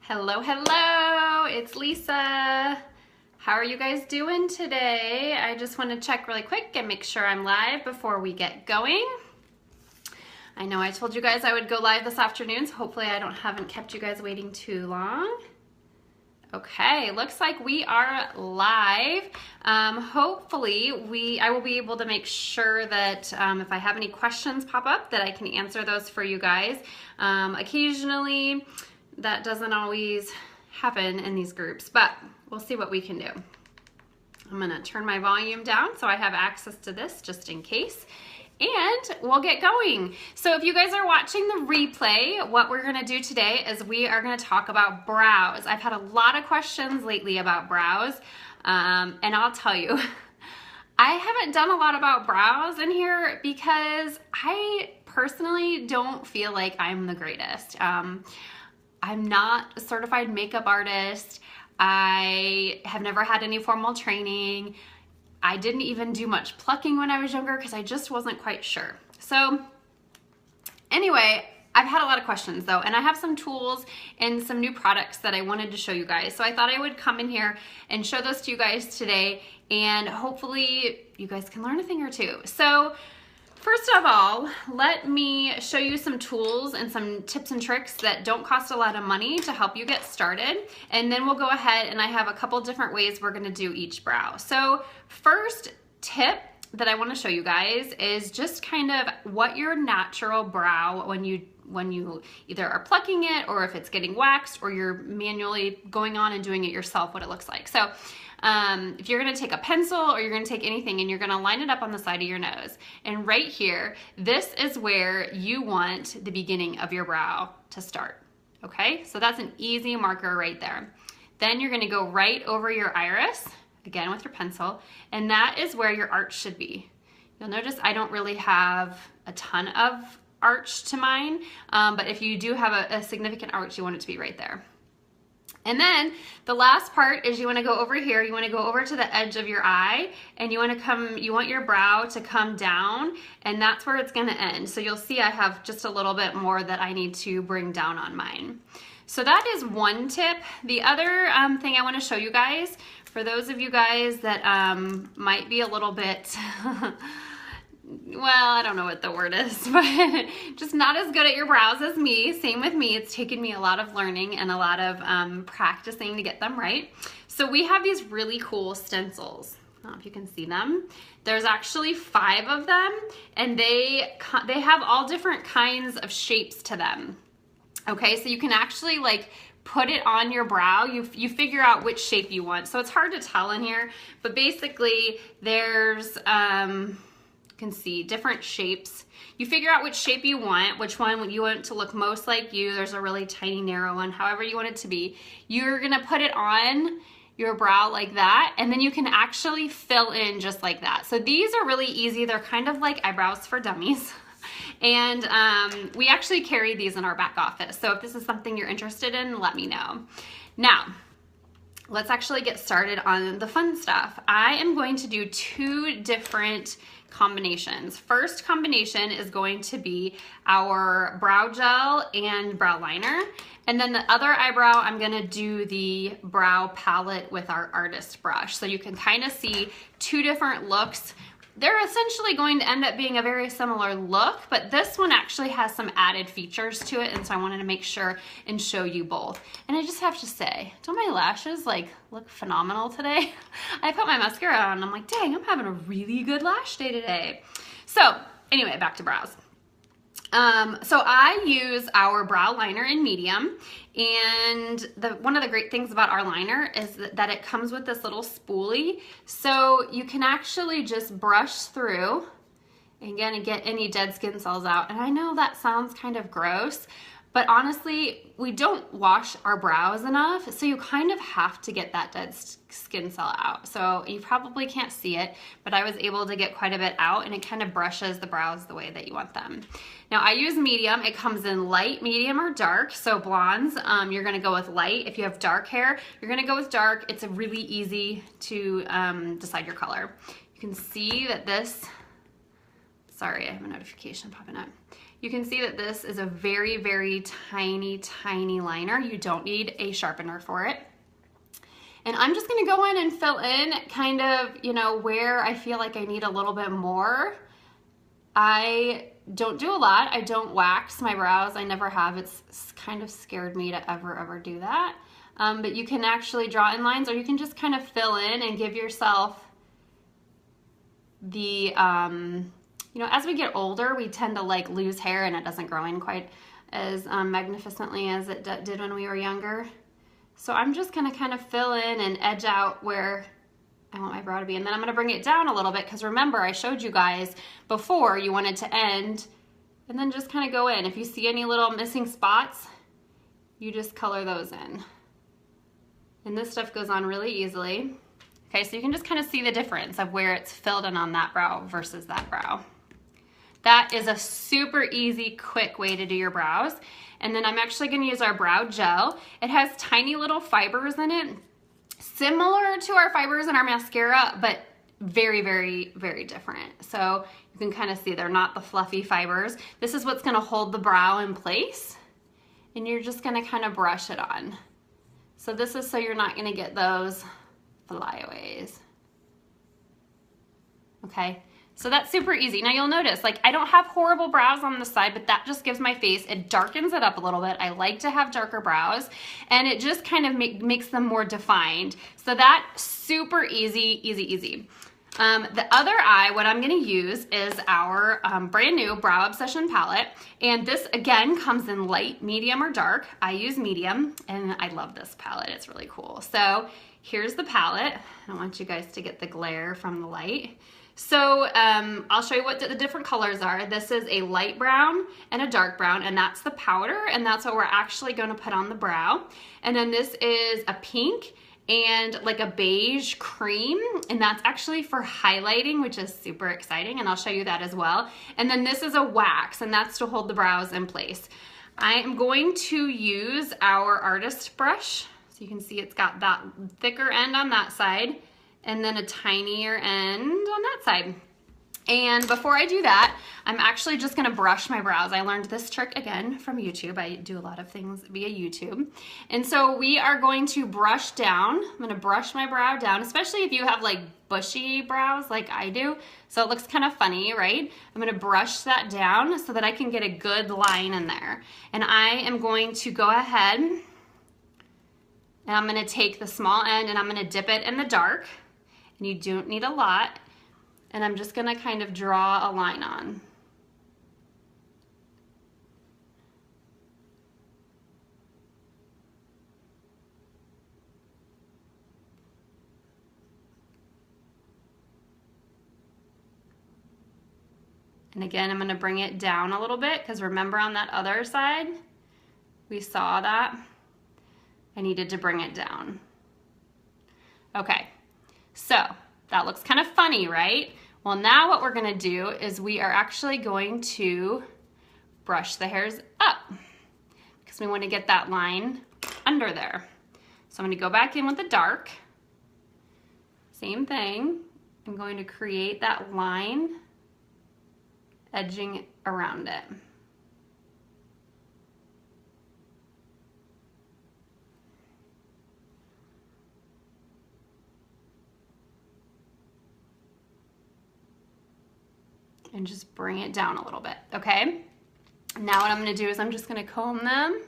Hello, hello, it's Lisa. How are you guys doing today? I just want to check really quick and make sure I'm live before we get going. I know I told you guys I would go live this afternoon, so hopefully I haven't kept you guys waiting too long. Okay, looks like we are live. Hopefully I will be able to make sure that if I have any questions pop up that I can answer those for you guys. Occasionally, that doesn't always happen in these groups, but we'll see what we can do. I'm gonna turn my volume down so I have access to this just in case, and we'll get going. So if you guys are watching the replay, what we're gonna do today is we are gonna talk about brows. I've had a lot of questions lately about brows, and I'll tell you, I haven't done a lot about brows in here because I personally don't feel like I'm the greatest. I'm not a certified makeup artist. I have never had any formal training. I didn't even do much plucking when I was younger because I just wasn't quite sure. So anyway, I've had a lot of questions though, and I have some tools and some new products that I wanted to show you guys. So I thought I would come in here and show those to you guys today, and hopefully you guys can learn a thing or two. So first of all, let me show you some tools and some tips and tricks that don't cost a lot of money to help you get started. And then we'll go ahead, and I have a couple different ways we're gonna do each brow. So first tip that I wanna show you guys is just kind of what your natural brow, when you either are plucking it or if it's getting waxed or you're manually going on and doing it yourself, what it looks like. So if you're gonna take a pencil or you're gonna take anything and you're gonna line it up on the side of your nose, and right here, this is where you want the beginning of your brow to start, okay? So that's an easy marker right there. Then you're gonna go right over your iris, again with your pencil, and that is where your arch should be. You'll notice I don't really have a ton of arch to mine, but if you do have a significant arch, you want it to be right there. And then the last part is you want to go over here, you want to go over to the edge of your eye, and you want your brow to come down, and that's where it's going to end. So you'll see I have just a little bit more that I need to bring down on mine. So that is one tip. The other thing I want to show you guys, for those of you guys that might be a little bit well, I don't know what the word is, but just not as good at your brows as me. Same with me. It's taken me a lot of learning and a lot of practicing to get them right. So we have these really cool stencils. I don't know if you can see them. There's actually 5 of them, and they have all different kinds of shapes to them. Okay, so you can actually like put it on your brow. You figure out which shape you want. So it's hard to tell in here, but basically there's can see different shapes. You figure out which shape you want, which one you want it to look most like you. There's a really tiny narrow one, however you want it to be. You're gonna put it on your brow like that, and then you can actually fill in just like that. So these are really easy. They're kind of like eyebrows for dummies. And we actually carry these in our back office. So if this is something you're interested in, let me know. Now, let's actually get started on the fun stuff. I am going to do 2 different combinations. First combination is going to be our brow gel and brow liner. And then the other eyebrow, I'm gonna do the brow palette with our artist brush. So you can kind of see 2 different looks. They're essentially going to end up being a very similar look, but this one actually has some added features to it, and so I wanted to make sure and show you both. And I just have to say, don't my lashes like look phenomenal today? I put my mascara on and I'm like, dang, I'm having a really good lash day today. So anyway, back to brows. So I use our brow liner in medium, and one of the great things about our liner is that it comes with this little spoolie, so you can actually just brush through and again get any dead skin cells out. And I know that sounds kind of gross, but honestly, we don't wash our brows enough, so you kind of have to get that dead skin cell out. So you probably can't see it, but I was able to get quite a bit out, and it kind of brushes the brows the way that you want them. Now I use medium. It comes in light, medium, or dark. So blondes, you're gonna go with light. If you have dark hair, you're gonna go with dark. It's really easy to decide your color. You can see that this, sorry, I have a notification popping up. You can see that this is a very, very tiny, tiny liner. You don't need a sharpener for it. And I'm just gonna go in and fill in kind of, you know, where I feel like I need a little bit more. I don't do a lot. I don't wax my brows. I never have. It's kind of scared me to ever do that. But you can actually draw in lines, or you can just kind of fill in and give yourself the, you know, as we get older, we tend to like lose hair and it doesn't grow in quite as magnificently as it did when we were younger. So I'm just gonna kind of fill in and edge out where I want my brow to be. And then I'm gonna bring it down a little bit, because remember I showed you guys before you want it to end and then just kind of go in. If you see any little missing spots, you just color those in. And this stuff goes on really easily. Okay, so you can just kind of see the difference of where it's filled in on that brow versus that brow. That is a super easy, quick way to do your brows. And then I'm actually gonna use our brow gel. It has tiny little fibers in it, similar to our fibers in our mascara, but very, very, very different. So you can kind of see they're not the fluffy fibers. This is what's gonna hold the brow in place, and you're just gonna kind of brush it on. So this is so you're not gonna get those flyaways. Okay, so that's super easy. Now you'll notice, like, I don't have horrible brows on the side, but that just gives my face, it darkens it up a little bit. I like to have darker brows, and it just kind of makes them more defined. So that's super easy, easy, easy. The other eye, what I'm gonna use is our brand new Brow Obsession palette. And this, again, comes in light, medium, or dark. I use medium, and I love this palette. It's really cool. So here's the palette. I don't want you guys to get the glare from the light. So I'll show you what the different colors are. This is a light brown and a dark brown, and that's the powder, and that's what we're actually gonna put on the brow. And then this is a pink and like a beige cream, and that's actually for highlighting, which is super exciting, and I'll show you that as well. And then this is a wax, and that's to hold the brows in place. I am going to use our artist brush, so you can see it's got that thicker end on that side, and then a tinier end on that side. And before I do that, I'm actually just gonna brush my brows. I learned this trick again from YouTube. I do a lot of things via YouTube. And so we are going to brush down. I'm gonna brush my brow down, especially if you have like bushy brows like I do. So it looks kind of funny, right? I'm gonna brush that down so that I can get a good line in there. And I am going to go ahead and I'm gonna take the small end and I'm gonna dip it in the dark. And you don't need a lot. And I'm just gonna kind of draw a line on. And again, I'm gonna bring it down a little bit, because remember on that other side, we saw that I needed to bring it down. Okay, so that looks kind of funny, right? Well, now what we're gonna do is we are actually going to brush the hairs up, because we wanna get that line under there. So I'm gonna go back in with the dark. Same thing. I'm going to create that line, edging around it. And just bring it down a little bit, okay? Now what I'm gonna do is I'm just gonna comb them.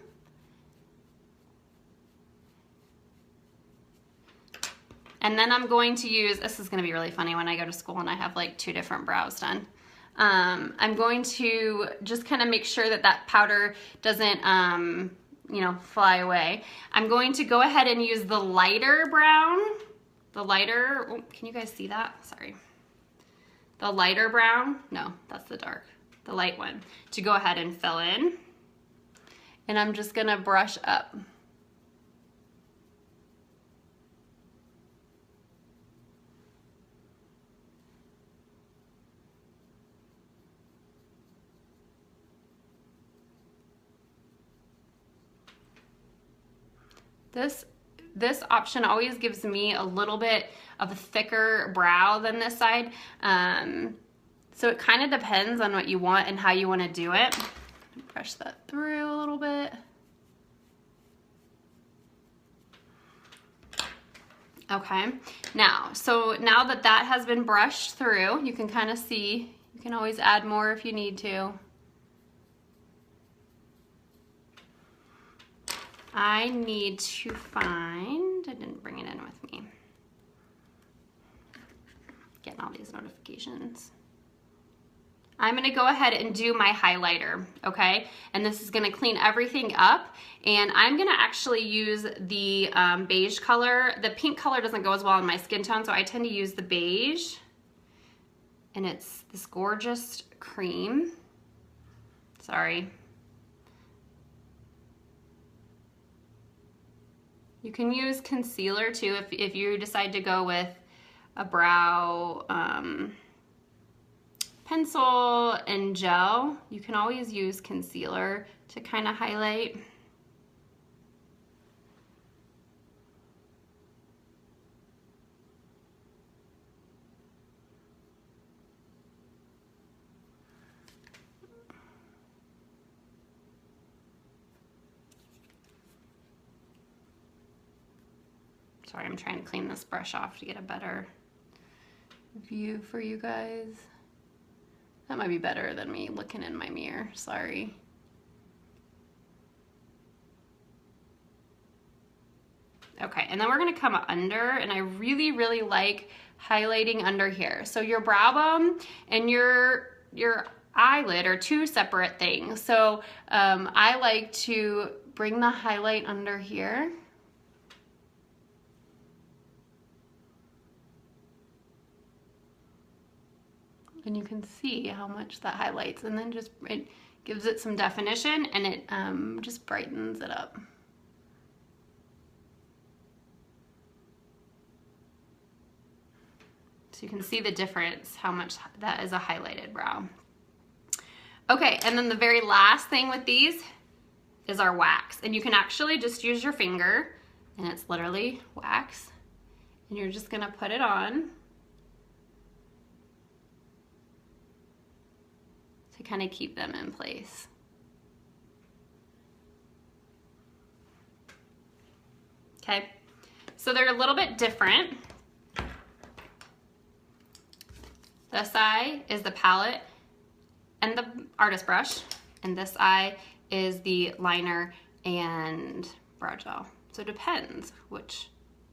And then I'm going to use, this is gonna be really funny when I go to school and I have like 2 different brows done. I'm going to just kind of make sure that that powder doesn't, you know, fly away. I'm going to go ahead and use the lighter brown, oh, can you guys see that? Sorry. The lighter brown, no, that's the dark, the light one, to go ahead and fill in. And I'm just gonna brush up. This option always gives me a little bit of a thicker brow than this side. So it kind of depends on what you want and how you want to do it. Brush that through a little bit. Okay, now that that has been brushed through, you can kind of see, you can always add more if you need to. I need to find, I didn't bring it in with me. Getting all these notifications. I'm gonna go ahead and do my highlighter, okay? And this is gonna clean everything up. And I'm gonna actually use the beige color. The pink color doesn't go as well in my skin tone, so I tend to use the beige. And it's this gorgeous cream. Sorry. You can use concealer too if you decide to go with a brow pencil and gel. You can always use concealer to kind of highlight. Sorry, I'm trying to clean this brush off to get a better view for you guys. That might be better than me looking in my mirror, sorry. Okay, and then we're gonna come under, and I really, really like highlighting under here. So your brow bone and your eyelid are two separate things. So I like to bring the highlight under here. And you can see how much that highlights, and then just it gives it some definition, and it just brightens it up. So you can see the difference, how much that is a highlighted brow. Okay, and then the very last thing with these is our wax. And you can actually just use your finger, and it's literally wax. And you're just gonna put it on to kind of keep them in place. Okay, so they're a little bit different. This eye is the palette and the artist brush, and this eye is the liner and brow gel. So it depends what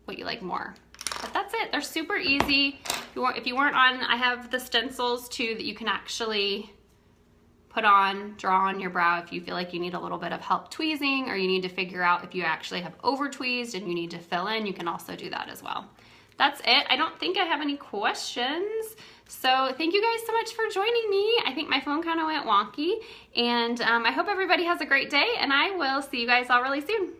you like more. But that's it, they're super easy. If you weren't on, I have the stencils too that you can actually put on, draw on your brow if you feel like you need a little bit of help tweezing, or you need to figure out if you actually have over tweezed and you need to fill in, you can also do that as well. That's it. I don't think I have any questions. So thank you guys so much for joining me. I think my phone kind of went wonky, and I hope everybody has a great day, and I will see you guys all really soon.